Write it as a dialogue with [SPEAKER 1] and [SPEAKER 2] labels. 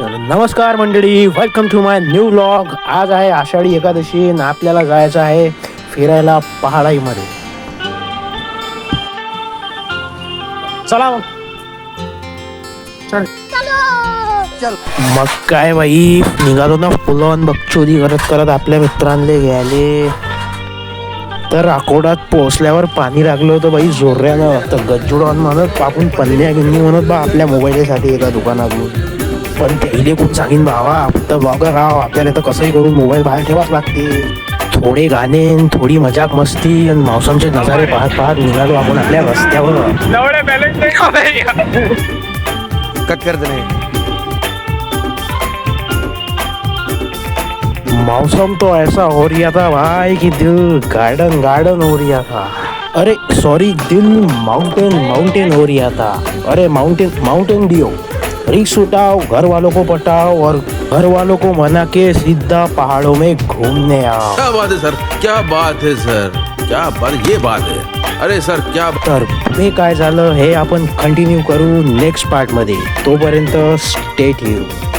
[SPEAKER 1] तर नमस्कार मंडळी, welcome to my new vlog. आज आहे आषाढी एकादशी आणि आपल्याला जायचं आहे फिरायला पहाडाईमध्ये. चला मग. चल मग काय बाई, निघालो ना फुलॉन बकचोदी करत करत आपल्या मित्रांले घ्यायले. तर अकोटात पोहोचल्यावर पाणी लागलं होतं बाई जोर्यानं. तर गज्जुडॉन म्हणत आपण पन्न्या गिन्नी म्हणत बा आपल्या मोबाईलसाठी एका दुकानातून. पण पहिले कोण सांगीन भावा, फक्त ब्लॉगर राव, आपल्याला तर कसंही करून मोबाईल बाहेर ठेवाच लागते. थोडे गाणे, थोडी मजाक मस्ती आणि मौसमचे नजारे पाहत पाहत निघालो आपण आपल्या रस्त्यावर.
[SPEAKER 2] कट कर दे.
[SPEAKER 1] मौसम तो ऐसा हो रहा था भाई कि दिल गार्डन गार्डन हो रहा था. अरे सॉरी, दिल माउंटेन माउंटेन हो रहा था. अरे माउंटेन माउंटेन दियो. रिक्स उठाओ, घर वालों को पटाओ और घर वालों को मना के सीधा पहाड़ों में घूमने आओ.
[SPEAKER 2] क्या बात है सर, क्या बात है सर, क्या बात, ये बात है. अरे सर क्या
[SPEAKER 1] तर पुढे काय झालं हे आपण कंटिन्यू करू नेक्स्ट पार्ट मध्ये. तोपर्यंत स्टे ट्यून्ड.